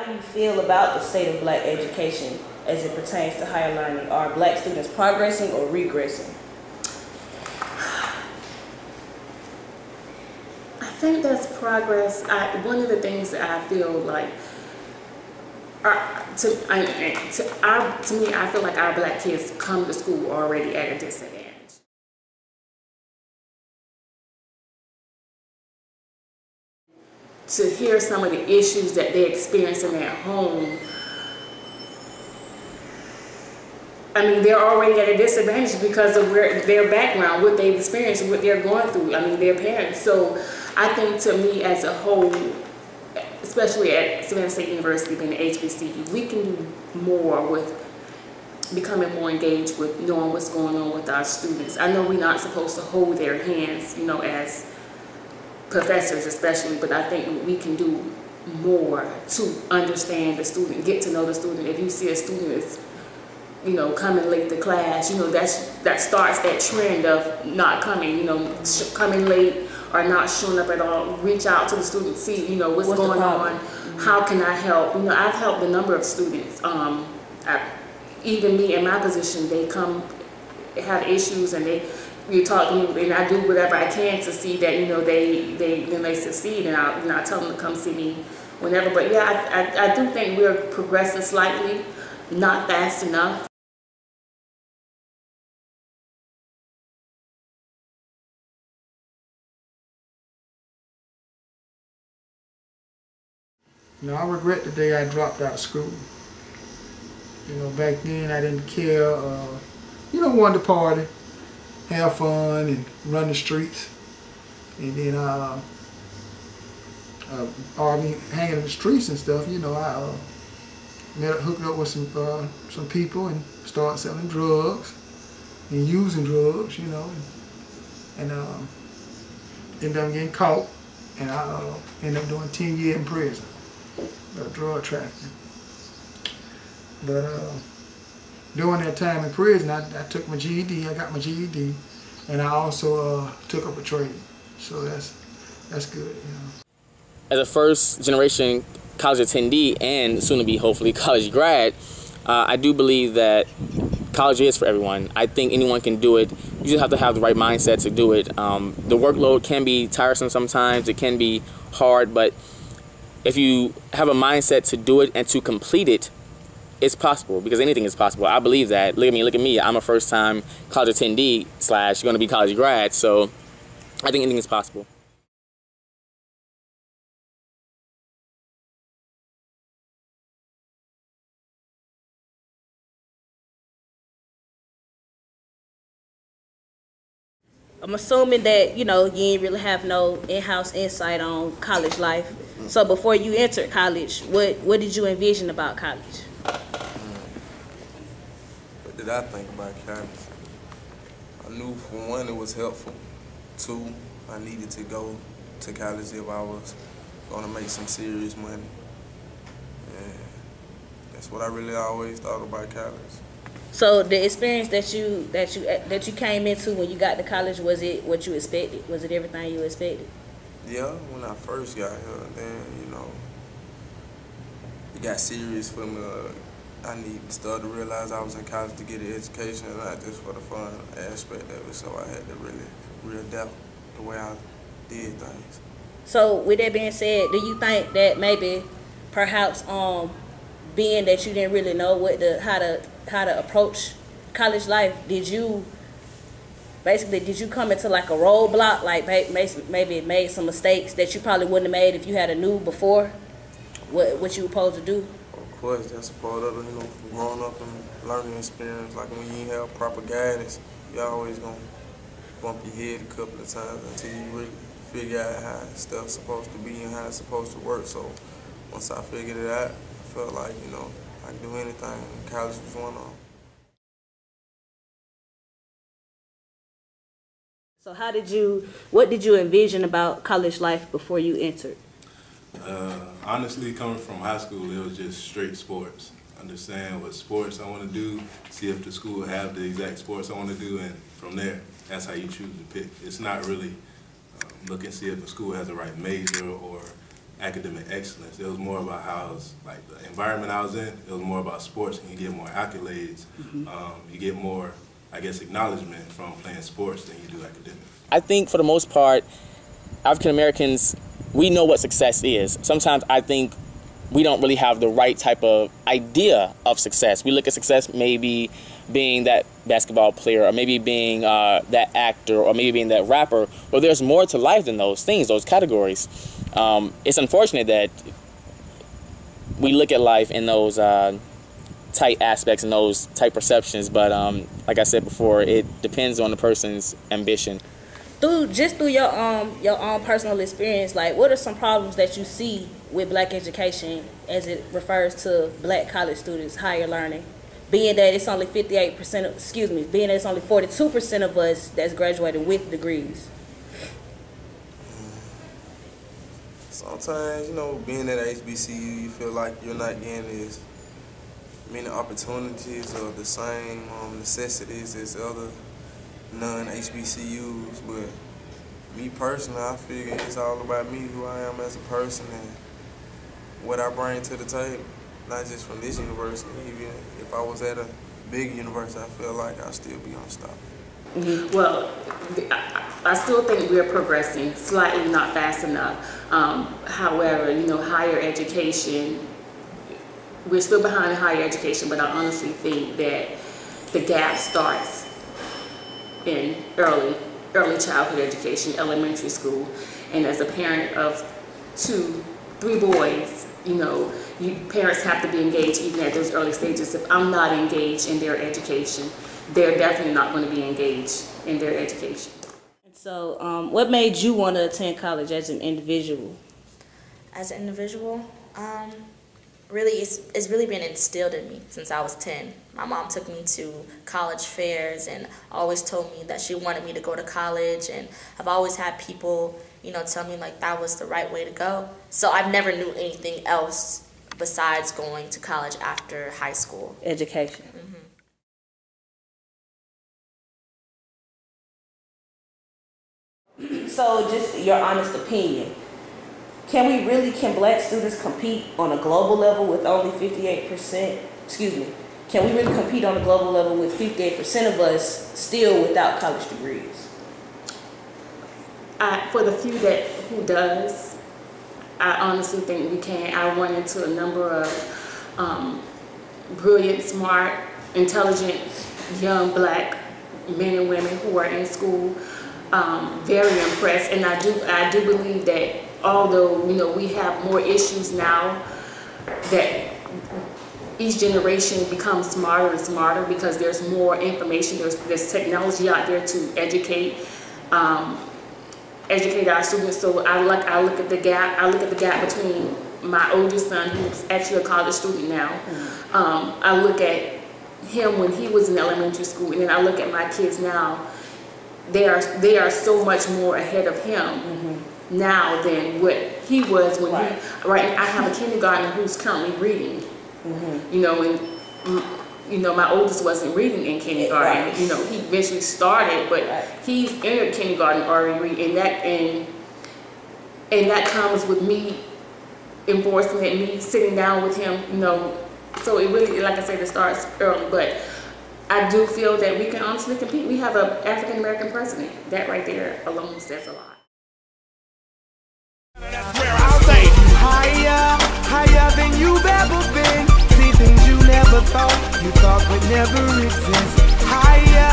do you feel about the state of black education as it pertains to higher learning? Are black students progressing or regressing? I think that's progress. One of the things that I feel like, to me, I feel like our black kids come to school already at a disadvantage. To hear some of the issues that they're experiencing at home, I mean, they're already at a disadvantage because of their background, what they've experienced, what they're going through. I mean, their parents. So I think, to me, as a whole, especially at Savannah State University, being an HBCU, we can do more with becoming more engaged with knowing what's going on with our students. I know we're not supposed to hold their hands, you know, as professors especially, but I think we can do more to understand the student, get to know the student. If you see a student is, you know, coming late to class, you know, that starts that trend of not coming, you know, coming late or not showing up at all. Reach out to the student, see, you know, what's going on, how can I help? You know, I've helped a number of students. Even me in my position, they come have issues and you talk to me, and I do whatever I can to see that, you know, they succeed, and I tell them to come see me whenever. But yeah, I do think we're progressing slightly, not fast enough. You know, I regret the day I dropped out of school. You know, back then I didn't care. You know, wanted to party, have fun, and run the streets. And then, hanging in the streets and stuff. You know, I hooked up with some people and started selling drugs and using drugs. You know, and ended up getting caught, and I ended up doing 10 years in prison. Drug trafficking. But during that time in prison, I took my GED. I got my GED, and I also took up a trade. So that's good, you know. As a first generation college attendee and soon to be hopefully college grad, I do believe that college is for everyone. I think anyone can do it. You just have to have the right mindset to do it. The workload can be tiresome sometimes. It can be hard, but if you have a mindset to do it and to complete it, it's possible, because anything is possible. I believe that. Look at me. I'm a first-time college attendee / going to be college grad, so I think anything is possible. I'm assuming that, you know, you ain't really have no in-house insight on college life. So before you entered college, what did you envision about college? What did I think about college? I knew, for one, it was helpful. Two, I needed to go to college if I was going to make some serious money. And that's what I really always thought about college. So the experience that you came into when you got to college, was it what you expected? Was it everything you expected? Yeah, when I first got here, then, you know, it got serious for me. I started to realize I was in college to get an education, not just for the fun aspect of it. So I had to really readapt the way I did things. So with that being said, do you think that maybe, perhaps, being that you didn't really know how to approach college life, did you come into like a roadblock, like maybe made some mistakes that you probably wouldn't have made if you had knew before what you were supposed to do? Of course, that's part of it, you know, growing up and learning experience. Like when you have proper guidance, you're always gonna bump your head a couple of times until you really figure out how stuff's supposed to be and how it's supposed to work. So once I figured it out, I felt like, you know, I could do anything, and college was one of them. So what did you envision about college life before you entered? Honestly, coming from high school, it was just straight sports. Understand what sports I want to do, see if the school have the exact sports I want to do, and from there, that's how you choose to pick. It's not really look and see if the school has the right major or academic excellence. It was more about how it was, like the environment I was in. It was more about sports, and you get more accolades. You get more, I guess, acknowledgement from playing sports than you do academics. I think for the most part, African Americans, we know what success is. Sometimes I think we don't really have the right type of idea of success. We look at success maybe being that basketball player, or maybe being that actor, or maybe being that rapper, but there's more to life than those things, those categories. It's unfortunate that we look at life in those tight aspects and those tight perceptions, but like I said before, it depends on the person's ambition. Through your own personal experience, like, what are some problems that you see with black education as it refers to black college students, higher learning, being that it's only 58%, being that it's only 42% of us that's graduating with degrees? Sometimes, you know, being at HBCU, you feel like you're not getting as many opportunities or the same necessities as other non-HBCUs, but me personally, I figure it's all about me, who I am as a person, and what I bring to the table, not just from this university. Even if I was at a big university, I feel like I'd still be unstoppable. Well, I still think we're progressing, slightly not fast enough. However, you know, higher education, we're still behind in higher education, but I honestly think that the gap starts in early childhood education, elementary school. And as a parent of 3 boys, you know, parents have to be engaged even at those early stages. If I'm not engaged in their education, they're definitely not going to be engaged in their education. So what made you want to attend college as an individual? As an individual, really, it's really been instilled in me since I was 10. My mom took me to college fairs and always told me that she wanted me to go to college, and I've always had people, you know, tell me like that was the right way to go. So I've never knew anything else besides going to college after high school. Education. So just your honest opinion. Can black students compete on a global level with only 58%? Can we really compete on a global level with 58% of us still without college degrees? For the few who does, I honestly think we can. I run into a number of brilliant, smart, intelligent, young black men and women who are in school. Very impressed, and I do believe that although, you know, we have more issues now, that each generation becomes smarter and smarter because there's more information, there's technology out there to educate our students. So I look at the gap between my oldest son, who's actually a college student now. I look at him when he was in elementary school, and then I look at my kids now. They are so much more ahead of him now than what he was when I have a kindergartner who's currently reading. You know, and you know, my oldest wasn't reading in kindergarten. You know, he eventually started, but he's entered kindergarten already reading, and that comes with me enforcing it, me sitting down with him. You know, so it really, like I said, it starts early, but I do feel that we can honestly compete. We have an African American president. That right there alone says a lot. That's where I'll say higher, higher than you've ever been. See things you never thought would never exist. Higher.